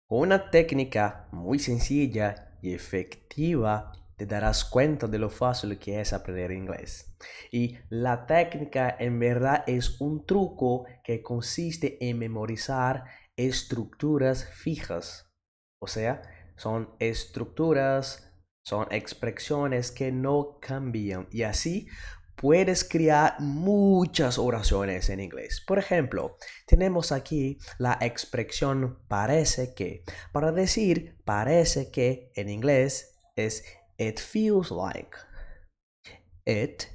Con una técnica muy sencilla y efectiva, te darás cuenta de lo fácil que es aprender inglés. Y la técnica en verdad es un truco que consiste en memorizar estructuras fijas. O sea, son estructuras, son expresiones que no cambian. Y así puedes crear muchas oraciones en inglés. Por ejemplo, tenemos aquí la expresión parece que. Para decir parece que en inglés es it feels like. It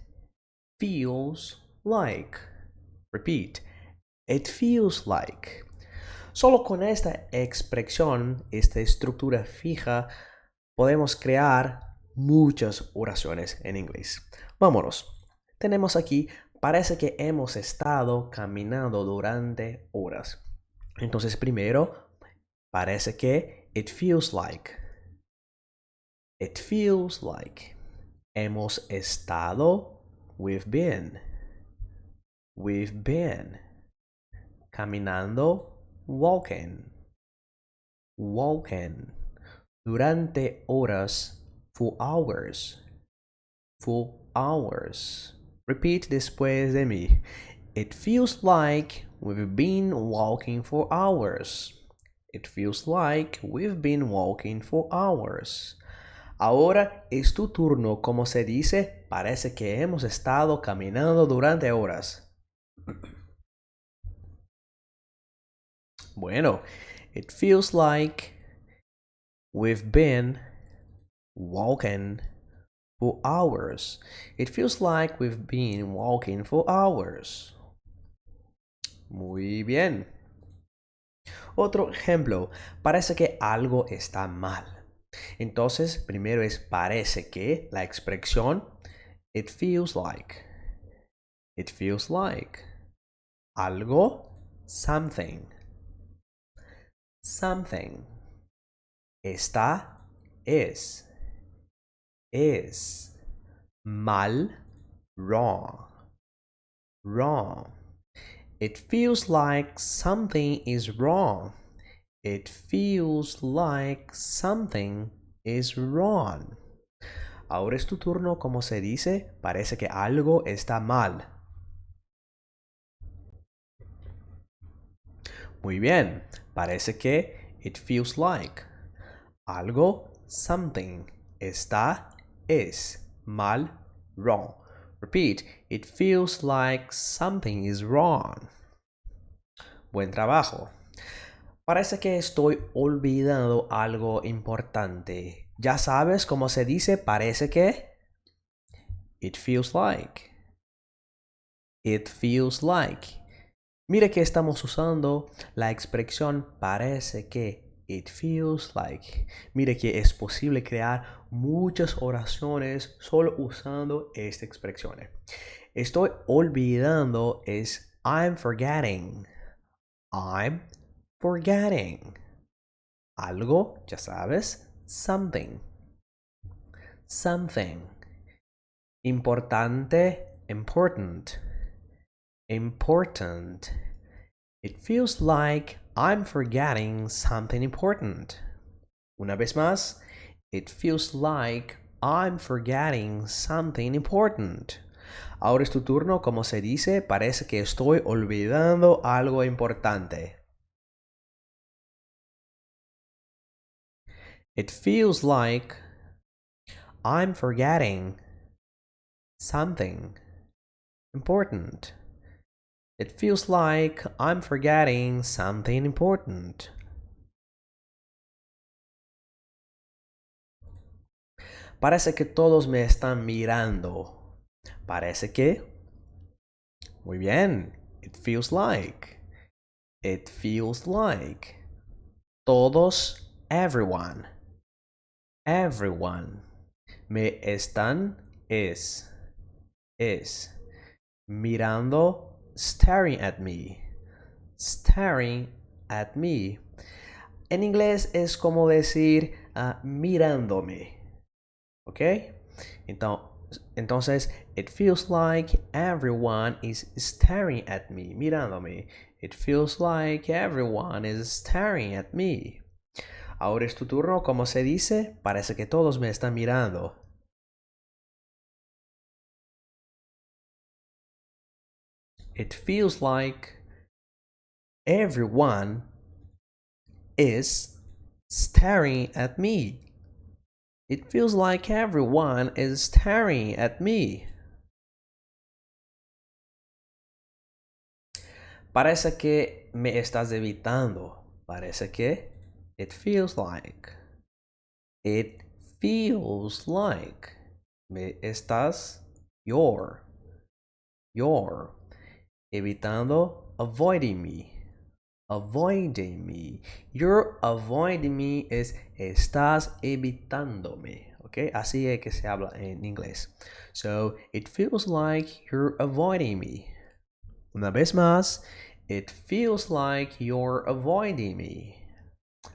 feels like. Repeat. It feels like. Solo con esta expresión, esta estructura fija, podemos crear muchas oraciones en inglés. Vámonos. Tenemos aquí, parece que hemos estado caminando durante horas. Entonces, primero, parece que it feels like. It feels like. Hemos estado, we've been. We've been. Caminando, walking. Walking. Durante horas, for hours. For hours. Repeat después de mí. It feels like we've been walking for hours. It feels like we've been walking for hours. Ahora es tu turno, como se dice, parece que hemos estado caminando durante horas. Bueno, it feels like we've been walking for hours. It feels like we've been walking for hours. Muy bien. Otro ejemplo, parece que algo está mal. Entonces, primero es parece que, la expresión it feels like. It feels like. Algo, something. Something. Está, is. Is. Mal, wrong. Wrong. It feels like something is wrong. It feels like something is wrong. Ahora es tu turno, como se dice, parece que algo está mal. Muy bien, parece que it feels like. Algo, something, está, is, mal, wrong. Repeat, it feels like something is wrong. Buen trabajo. Parece que estoy olvidando algo importante. ¿Ya sabes cómo se dice parece que? It feels like. It feels like. Mire que estamos usando la expresión parece que. It feels like. Mire que es posible crear muchas oraciones solo usando esta expresión. Estoy olvidando es I'm forgetting. I'm forgetting. Algo, ya sabes, something. Something. Importante, important. Important. It feels like I'm forgetting something important. Una vez más, it feels like I'm forgetting something important. Ahora es tu turno, como se dice, parece que estoy olvidando algo importante. It feels like I'm forgetting something important. It feels like I'm forgetting something important. Parece que todos me están mirando. Parece que. Muy bien. It feels like. It feels like. Todos, everyone. Everyone. Me están, is. Mirando, staring at me. Staring at me. En inglés es como decir mirándome. ¿Ok? Entonces, it feels like everyone is staring at me. Mirándome. It feels like everyone is staring at me. Ahora es tu turno. ¿Cómo se dice? Parece que todos me están mirando. It feels like everyone is staring at me. It feels like everyone is staring at me. Parece que me estás evitando. Parece que it feels like. It feels like. Me estás you're evitando, avoiding me. Avoiding me. You're avoiding me es estás evitándome. ¿Ok? Así es que se habla en inglés. So, it feels like you're avoiding me. Una vez más, it feels like you're avoiding me.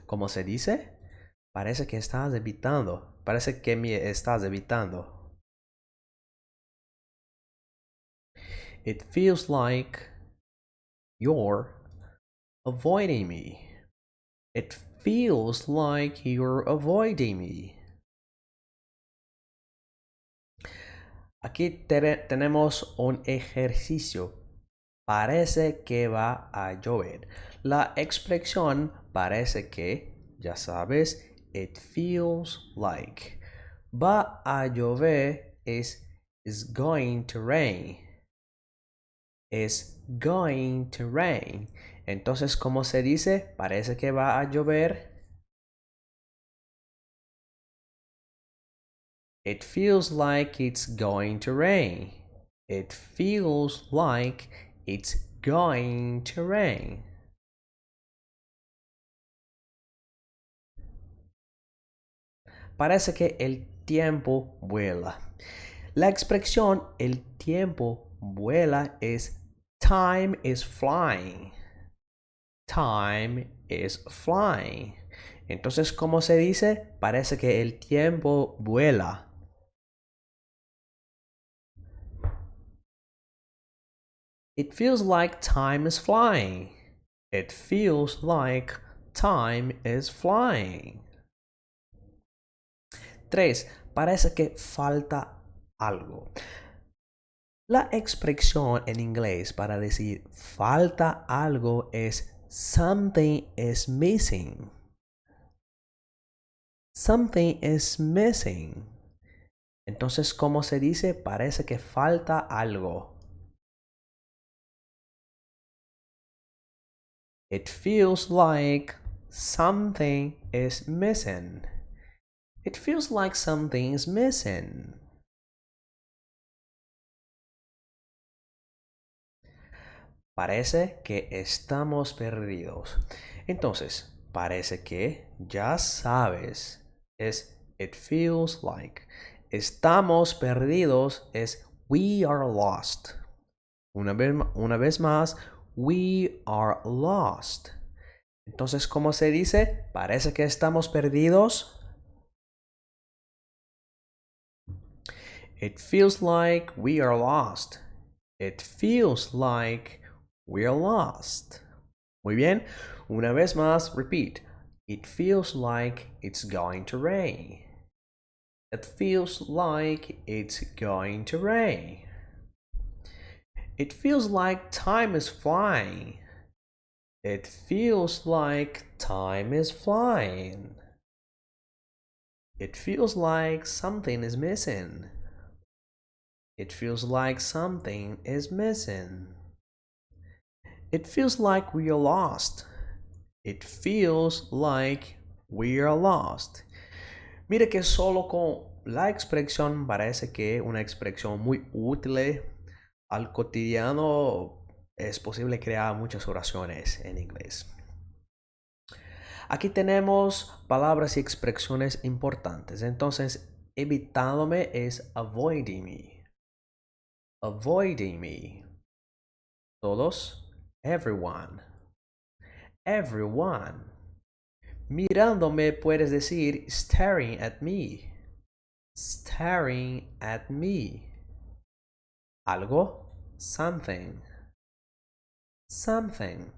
¿Cómo se dice? Parece que estás evitando. Parece que me estás evitando. It feels like you're avoiding me. It feels like you're avoiding me. Aquí tenemos un ejercicio. Parece que va a llover. La expresión parece que, ya sabes, it feels like. Va a llover is going to rain. Is going to rain. Entonces, ¿cómo se dice? Parece que va a llover. It feels like it's going to rain. It feels like it's going to rain. Parece que el tiempo vuela. La expresión el tiempo vuela es time is flying. Time is flying. Entonces, ¿cómo se dice? Parece que el tiempo vuela. It feels like time is flying. It feels like time is flying. 3. Parece que falta algo. La expresión en inglés para decir falta algo es something is missing. Something is missing. Entonces, ¿cómo se dice? Parece que falta algo. It feels like something is missing. It feels like something is missing. Parece que estamos perdidos. Entonces, parece que ya sabes. Es it feels like. Estamos perdidos es we are lost. Una vez más, we are lost. Entonces, ¿cómo se dice? Parece que estamos perdidos. It feels like we are lost. It feels like we're lost. Muy bien. Una vez más, repeat. It feels like it's going to rain. It feels like it's going to rain. It feels like time is flying. It feels like time is flying. It feels like something is missing. It feels like something is missing. It feels like we are lost. It feels like we are lost. Mire que solo con la expresión parece que una expresión muy útil al cotidiano es posible crear muchas oraciones en inglés. Aquí tenemos palabras y expresiones importantes. Entonces, evitándome es avoiding me. Avoiding me. Todos, everyone. Everyone. Mirándome puedes decir staring at me. Staring at me. Algo, something. Something.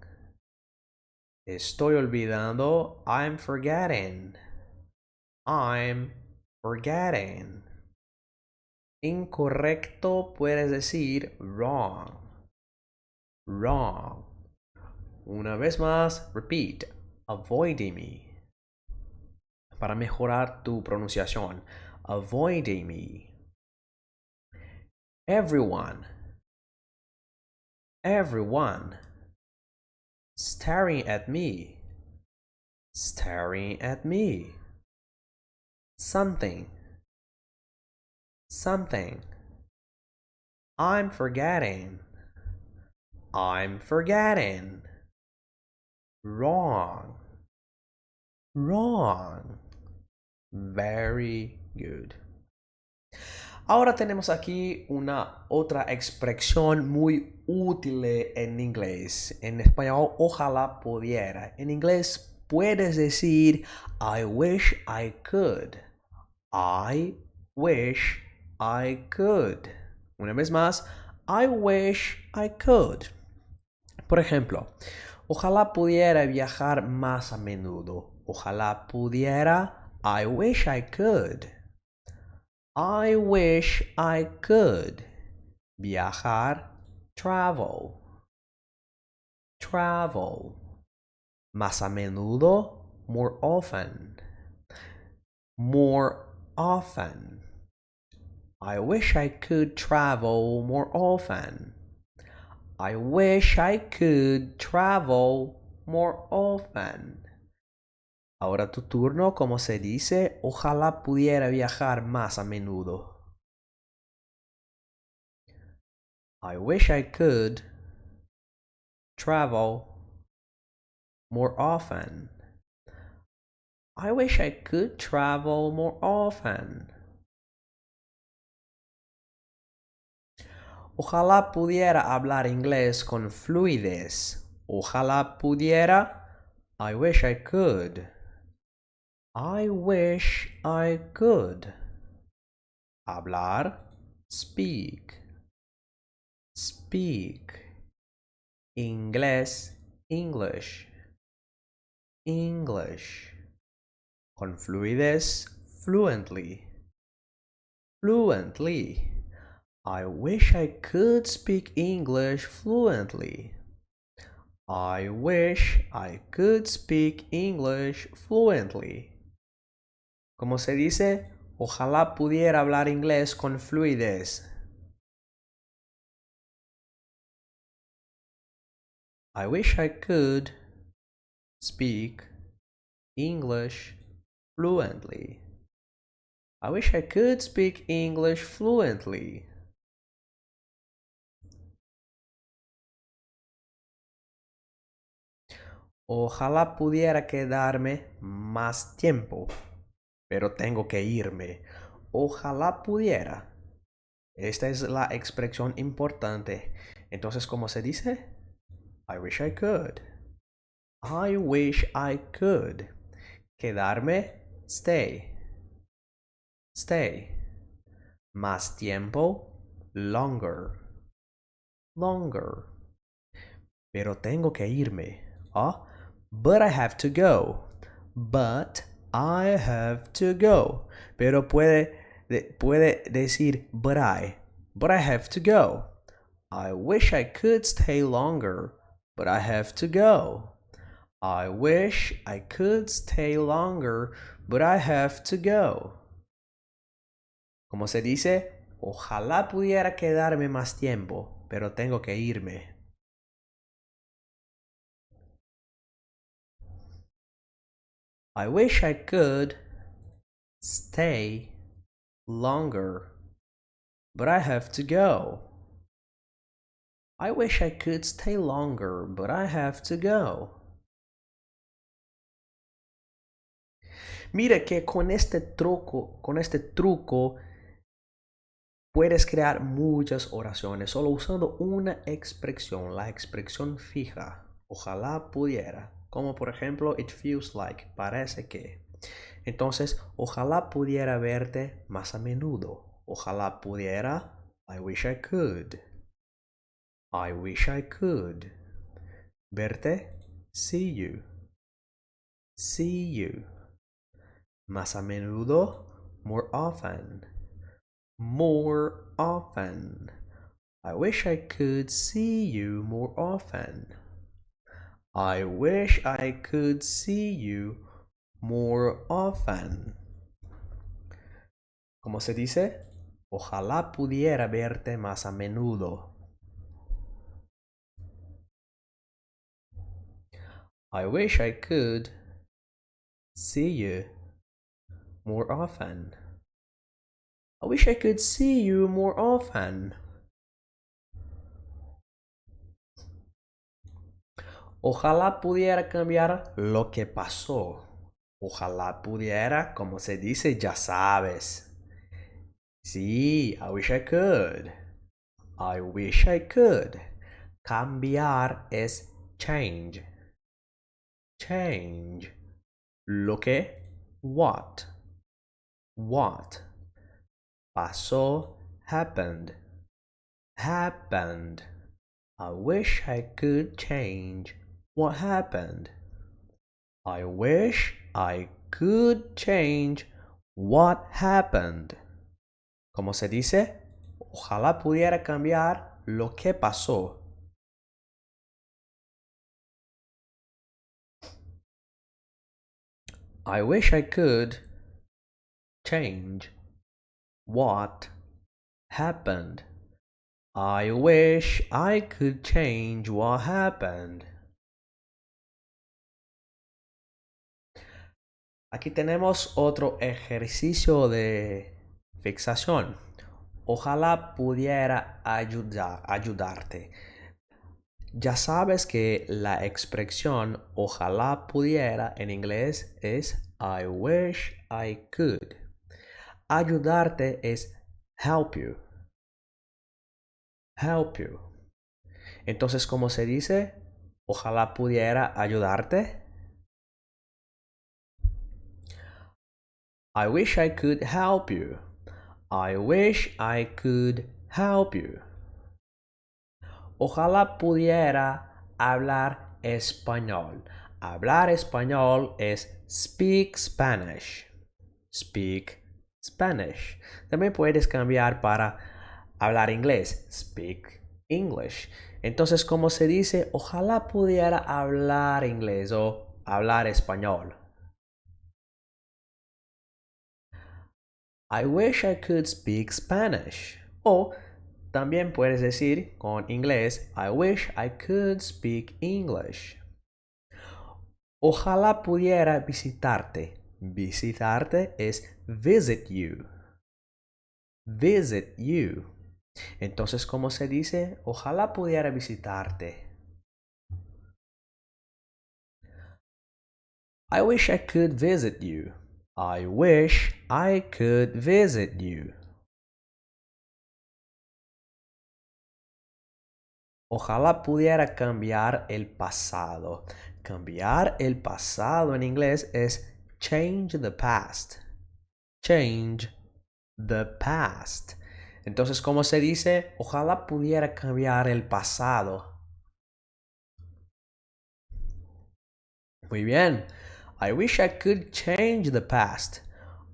Estoy olvidando. I'm forgetting. I'm forgetting. Incorrecto puedes decir wrong. Wrong. Una vez más, repeat. Avoiding me. Para mejorar tu pronunciación. Avoiding me. Everyone. Everyone. Staring at me. Staring at me. Something. Something. I'm forgetting. I'm forgetting. Wrong. Wrong. Very good. Ahora tenemos aquí una otra expresión muy útil en inglés. En español, ojalá pudiera. En inglés puedes decir I wish I could. I wish I could. Una vez más, I wish I could. Por ejemplo, ojalá pudiera viajar más a menudo. Ojalá pudiera. I wish I could. I wish I could. Viajar, travel. Travel. Más a menudo, more often. More often. I wish I could travel more often. I wish I could travel more often. Ahora tu turno, ¿cómo se dice? Ojalá pudiera viajar más a menudo. I wish I could travel more often. I wish I could travel more often. Ojalá pudiera hablar inglés con fluidez. Ojalá pudiera. I wish I could. I wish I could. Hablar, speak. Speak. Inglés, English. English. Con fluidez, fluently. Fluently. I wish I could speak English fluently. I wish I could speak English fluently. ¿Cómo se dice? Ojalá pudiera hablar inglés con fluidez. I wish I could speak English fluently. I wish I could speak English fluently. Ojalá pudiera quedarme más tiempo, pero tengo que irme. Ojalá pudiera. Esta es la expresión importante. Entonces, ¿cómo se dice? I wish I could. I wish I could. Quedarme, stay. Stay. Más tiempo, longer. Longer. Pero tengo que irme. Ah, but I have to go. But I have to go. Pero puede decir but I have to go. I wish I could stay longer, but I have to go. I wish I could stay longer, but I have to go. ¿Cómo se dice? Ojalá pudiera quedarme más tiempo, pero tengo que irme. I wish I could stay longer, but I have to go. I wish I could stay longer, but I have to go. Mira que con este truco puedes crear muchas oraciones solo usando una expresión, la expresión fija. Ojalá pudiera. Como por ejemplo, it feels like, parece que. Entonces, ojalá pudiera verte más a menudo. Ojalá pudiera, I wish I could. I wish I could. Verte, see you. see you. Más a menudo, more often. More often. I wish I could see you more often. I wish I could see you more often. ¿Cómo se dice? Ojalá pudiera verte más a menudo. I wish I could see you more often. I wish I could see you more often. Ojalá pudiera cambiar lo que pasó. Ojalá pudiera, como se dice, ya sabes. Sí, I wish I could. I wish I could. Cambiar es change. Change. Lo que, what. What. Pasó, happened. Happened. I wish I could change what happened. I wish I could change what happened. ¿Cómo se dice? Ojalá pudiera cambiar lo que pasó. I wish I could change what happened. I wish I could change what happened. Aquí tenemos otro ejercicio de fixación. Ojalá pudiera ayudarte. Ya sabes que la expresión ojalá pudiera en inglés es I wish I could. Ayudarte es help you. Help you. Entonces, ¿cómo se dice? Ojalá pudiera ayudarte. I wish I could help you. I wish I could help you. Ojalá pudiera hablar español. Hablar español es speak Spanish. Speak Spanish. También puedes cambiar para hablar inglés. Speak English. Entonces, ¿cómo se dice? Ojalá pudiera hablar inglés o hablar español. I wish I could speak Spanish. O también puedes decir con inglés, I wish I could speak English. Ojalá pudiera visitarte. Visitarte es visit you. Visit you. Entonces, ¿cómo se dice? Ojalá pudiera visitarte. I wish I could visit you. I wish I could visit you. Ojalá pudiera cambiar el pasado. Cambiar el pasado en inglés es change the past. Change the past. Entonces, ¿cómo se dice? Ojalá pudiera cambiar el pasado. Muy bien. I wish I could change the past.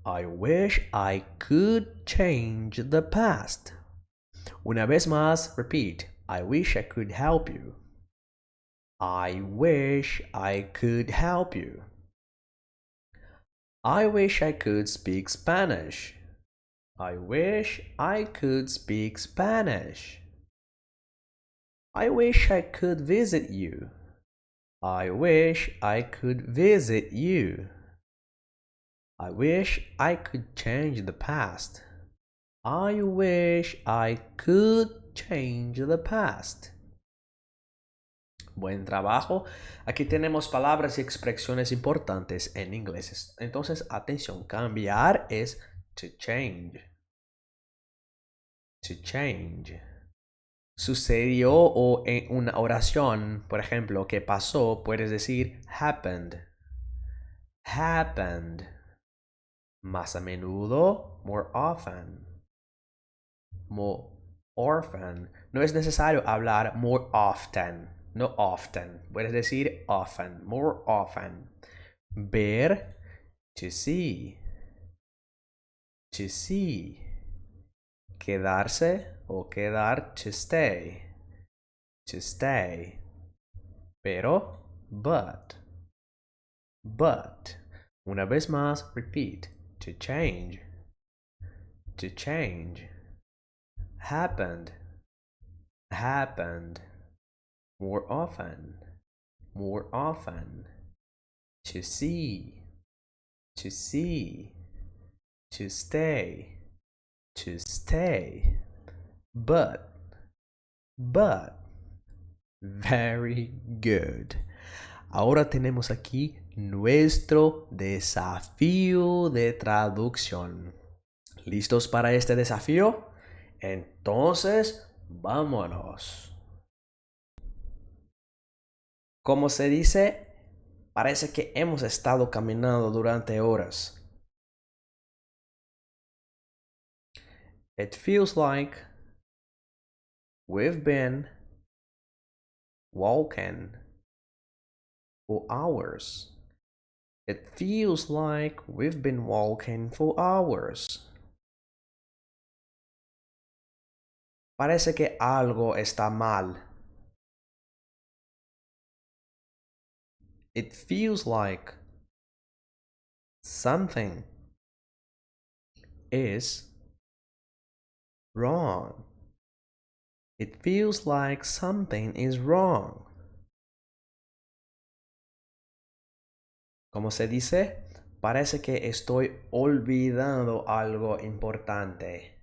I wish I could change the past. Una vez más, repeat. I wish I could help you. I wish I could help you. I wish I could speak Spanish. I wish I could speak Spanish. I wish I could visit you. I wish I could visit you. I wish I could change the past. I wish I could change the past. Buen trabajo. Aquí tenemos palabras y expresiones importantes en inglés. Entonces, atención, cambiar es to change. To change. Sucedió o en una oración, por ejemplo, que pasó, puedes decir happened. Happened. Más a menudo, more often. More often. No es necesario hablar more often. No often. Puedes decir often. More often. Ver, to see. To see. Quedarse o quedar, to stay. To stay. Pero, but. But. Una vez más, repeat. To change. To change. Happened. Happened. More often. More often. To see. To see. To stay. To stay. But. Very good. Ahora tenemos aquí nuestro desafío de traducción. ¿Listos para este desafío? Entonces, vámonos. Como se dice, parece que hemos estado caminando durante horas. It feels like we've been walking for hours. It feels like we've been walking for hours. Parece que algo está mal. It feels like something is wrong. It feels like something is wrong. ¿Cómo se dice? Parece que estoy olvidando algo importante.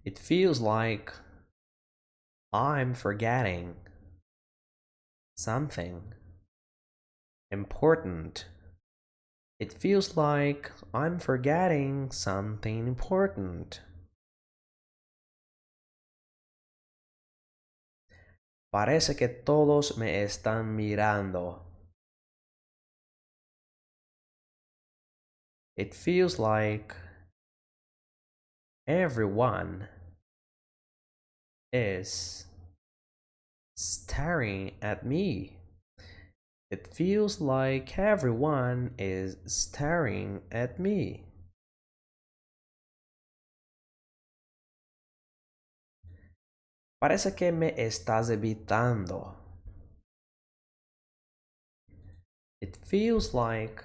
It feels like I'm forgetting something important. It feels like I'm forgetting something important. Parece que todos me están mirando. It feels like everyone is staring at me. It feels like everyone is staring at me. Parece que me estás evitando. It feels like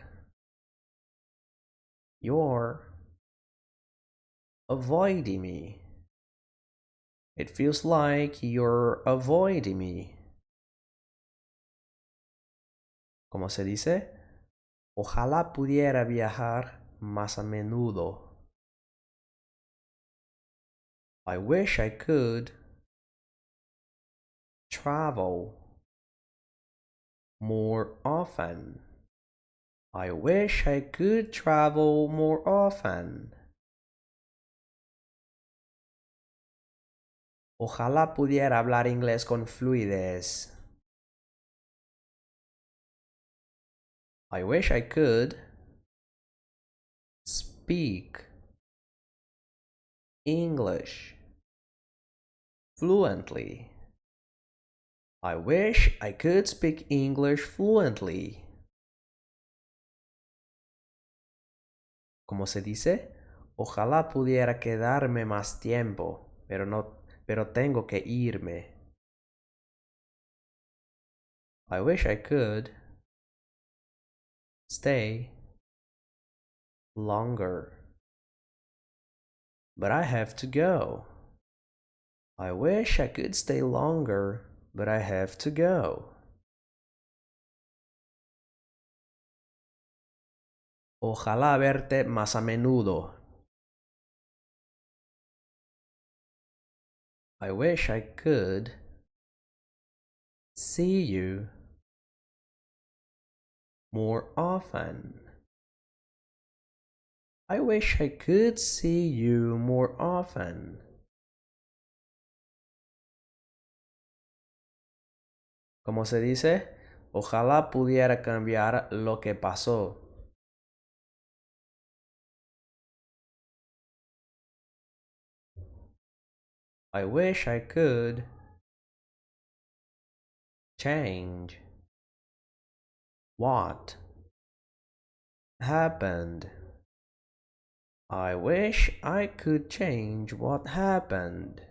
you're avoiding me. It feels like you're avoiding me. ¿Cómo se dice? Ojalá pudiera viajar más a menudo. I wish I could travel more often. I wish I could travel more often. Ojalá pudiera hablar inglés con fluidez. I wish I could speak English fluently. I wish I could speak English fluently. ¿Cómo se dice? Ojalá pudiera quedarme más tiempo, pero tengo que irme. I wish I could stay longer, but I have to go. I wish I could stay longer, but I have to go. Ojalá verte más a menudo. I wish I could see you more often. I wish I could see you more often. ¿Cómo se dice? Ojalá pudiera cambiar lo que pasó. I wish I could change What happened? I wish I could change what happened.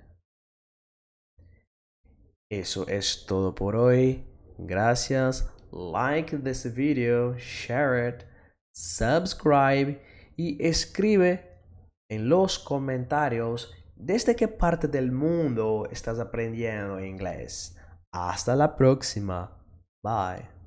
Eso es todo por hoy. Gracias. Like this video, share it, subscribe y escribe en los comentarios desde qué parte del mundo estás aprendiendo inglés. Hasta la próxima. Bye.